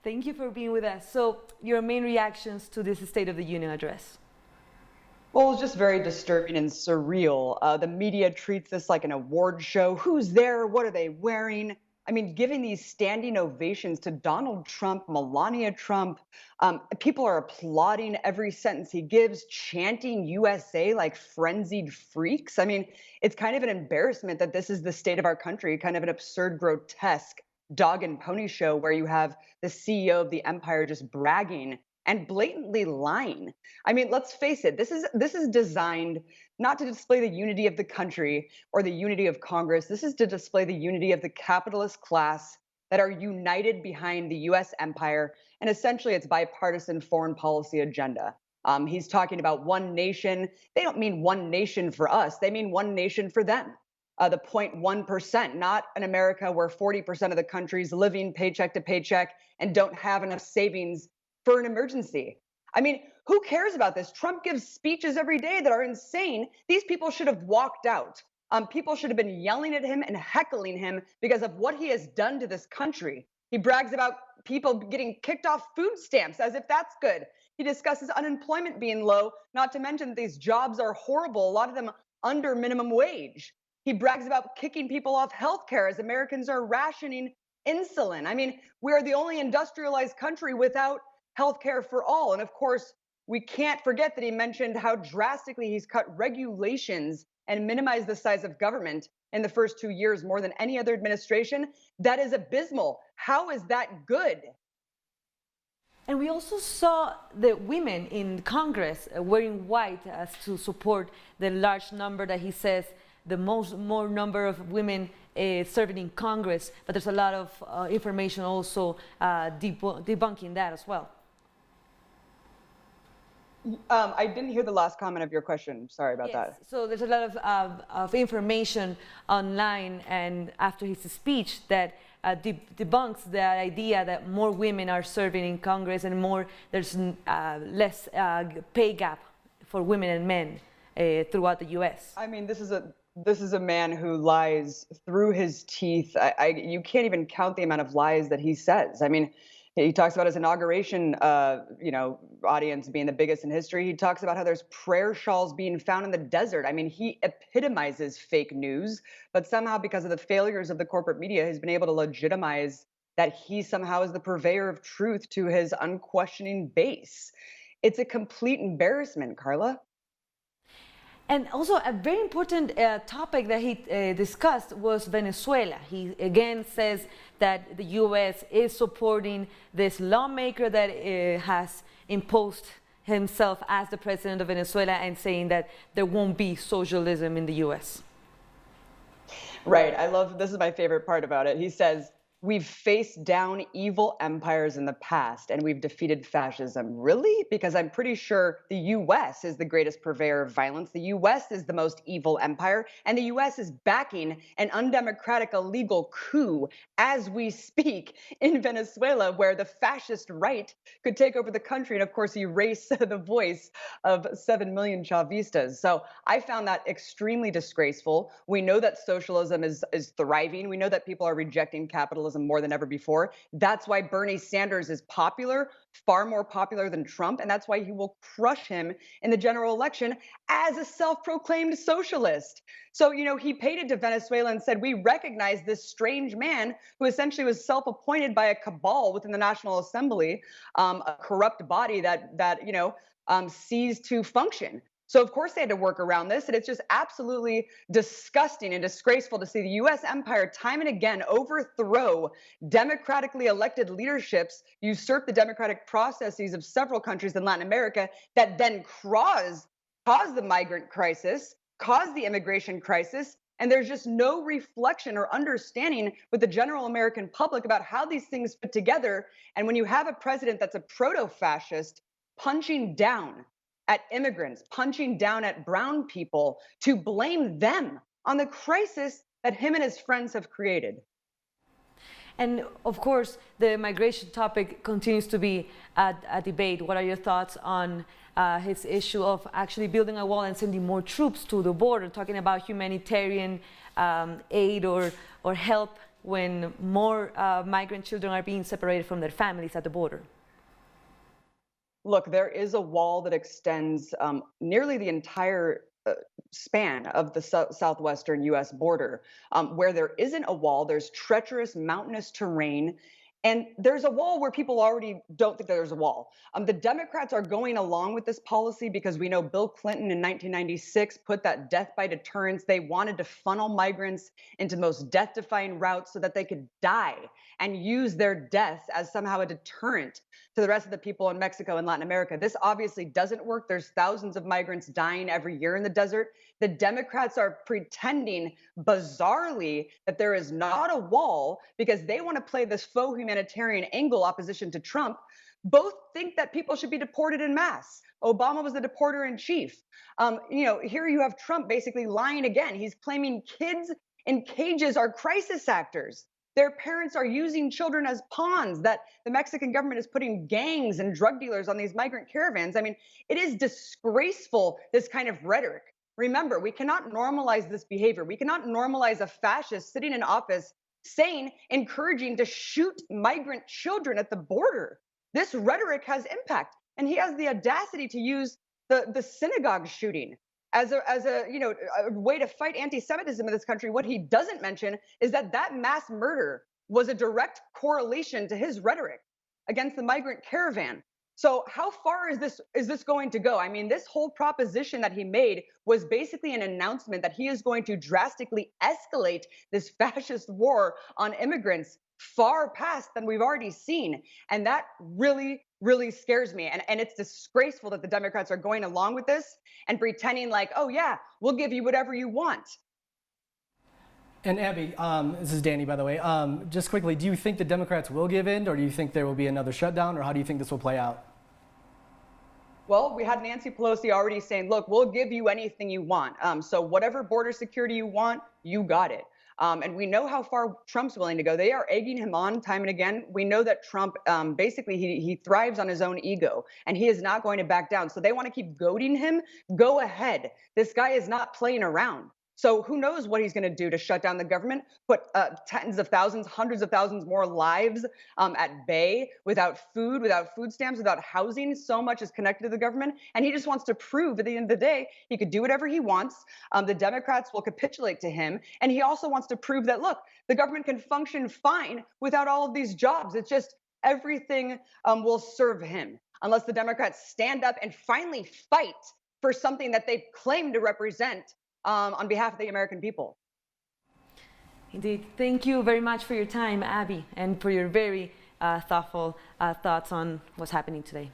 Thank you for being with us. So, your main reactions to this State of the Union address? Well, it's just very disturbing and surreal. The media treats this like an award show. Who's there? What are they wearing? I mean, giving these standing ovations to Donald Trump, Melania Trump. People are applauding every sentence he gives, chanting USA like frenzied freaks. I mean, it's kind of an embarrassment that this is the state of our country, kind of an absurd, grotesque dog and pony show where you have the CEO of the empire just bragging and blatantly lying. I mean, let's face it, this is designed not to display the unity of the country or the unity of Congress. This is to display the unity of the capitalist class that are united behind the US empire and essentially its bipartisan foreign policy agenda. He's talking about one nation. They don't mean one nation for us, they mean one nation for them. The 0.1%, not an America where 40% of the country's living paycheck to paycheck and don't have enough savings for an emergency. I mean, who cares about this? Trump gives speeches every day that are insane. These people should have walked out. People should have been yelling at him and heckling him because of what he has done to this country. He brags about people getting kicked off food stamps as if that's good. He discusses unemployment being low, not to mention that these jobs are horrible, a lot of them under minimum wage. He brags about kicking people off healthcare as Americans are rationing insulin. I mean, we are the only industrialized country without healthcare for all. And of course, we can't forget that he mentioned how drastically he's cut regulations and minimized the size of government in the first 2 years more than any other administration. That is abysmal. How is that good? And we also saw the women in Congress wearing white as to support the large number that he says the more number of women serving in Congress, but there's a lot of information also debunking that as well. I didn't hear the last comment of your question. Sorry about that. So there's a lot of information online and after his speech that debunks the idea that more women are serving in Congress and there's less pay gap for women and men throughout the U.S. I mean, this is a man who lies through his teeth. You can't even count the amount of lies that he says. I mean, he talks about his inauguration, audience being the biggest in history. He talks about how there's prayer shawls being found in the desert. I mean, he epitomizes fake news, but somehow because of the failures of the corporate media, he's been able to legitimize that he somehow is the purveyor of truth to his unquestioning base. It's a complete embarrassment, Carla. And also a very important topic that he discussed was Venezuela. He again says that the U.S. is supporting this lawmaker that has imposed himself as the president of Venezuela and saying that there won't be socialism in the U.S. Right. This is my favorite part about it. He says, we've faced down evil empires in the past and we've defeated fascism. Really? Because I'm pretty sure the U.S. is the greatest purveyor of violence. The U.S. is the most evil empire, and the U.S. is backing an undemocratic illegal coup as we speak in Venezuela, where the fascist right could take over the country and, of course, erase the voice of 7 million Chavistas. So I found that extremely disgraceful. We know that socialism is thriving. We know that people are rejecting capitalism more than ever before. That's why Bernie Sanders is popular, far more popular than Trump, and that's why he will crush him in the general election as a self-proclaimed socialist. So, he paid it to Venezuela and said, we recognize this strange man who essentially was self-appointed by a cabal within the National Assembly, a corrupt body that ceased to function. So, of course, they had to work around this. And it's just absolutely disgusting and disgraceful to see the U.S. empire time and again overthrow democratically elected leaderships, usurp the democratic processes of several countries in Latin America that then cause the migrant crisis, cause the immigration crisis. And there's just no reflection or understanding with the general American public about how these things fit together. And when you have a president that's a proto-fascist punching down at immigrants, punching down at brown people to blame them on the crisis that him and his friends have created. And of course, the migration topic continues to be a debate. What are your thoughts on his issue of actually building a wall and sending more troops to the border, talking about humanitarian aid or help when more migrant children are being separated from their families at the border? Look, there is a wall that extends nearly the entire span of the southwestern US border. Where there isn't a wall, there's treacherous mountainous terrain. And there's a wall where people already don't think that there's a wall. The Democrats are going along with this policy because we know Bill Clinton in 1996 put that death by deterrence. They wanted to funnel migrants into the most death-defying routes so that they could die and use their deaths as somehow a deterrent to the rest of the people in Mexico and Latin America. This obviously doesn't work. There's thousands of migrants dying every year in the desert. The Democrats are pretending bizarrely that there is not a wall because they want to play this faux humanitarian angle opposition to Trump. Both think that people should be deported in mass. Obama was the deporter in chief. Here you have Trump basically lying again. He's claiming kids in cages are crisis actors. Their parents are using children as pawns, that the Mexican government is putting gangs and drug dealers on these migrant caravans. I mean, it is disgraceful, this kind of rhetoric. Remember, we cannot normalize this behavior. We cannot normalize a fascist sitting in office encouraging to shoot migrant children at the border. This rhetoric has impact. And he has the audacity to use the synagogue shooting as a way to fight anti-Semitism in this country. What he doesn't mention is that mass murder was a direct correlation to his rhetoric against the migrant caravan. So how far is this going to go? I mean, this whole proposition that he made was basically an announcement that he is going to drastically escalate this fascist war on immigrants far past than we've already seen. And that really, really scares me. And it's disgraceful that the Democrats are going along with this and pretending like, oh yeah, we'll give you whatever you want. And Abby, this is Danny, by the way. Just quickly, do you think the Democrats will give in, or do you think there will be another shutdown, or how do you think this will play out? Well, we had Nancy Pelosi already saying, look, we'll give you anything you want. So whatever border security you want, you got it. And we know how far Trump's willing to go. They are egging him on time and again. We know that Trump, basically, he thrives on his own ego, and he is not going to back down. So they want to keep goading him. Go ahead. This guy is not playing around. So who knows what he's going to do to shut down the government, put tens of thousands, hundreds of thousands more lives at bay without food, without food stamps, without housing. So much is connected to the government. And he just wants to prove at the end of the day, he could do whatever he wants. The Democrats will capitulate to him. And he also wants to prove that, look, the government can function fine without all of these jobs. It's just everything will serve him unless the Democrats stand up and finally fight for something that they claim to represent on behalf of the American people. Indeed. Thank you very much for your time, Abby, and for your very thoughtful thoughts on what's happening today.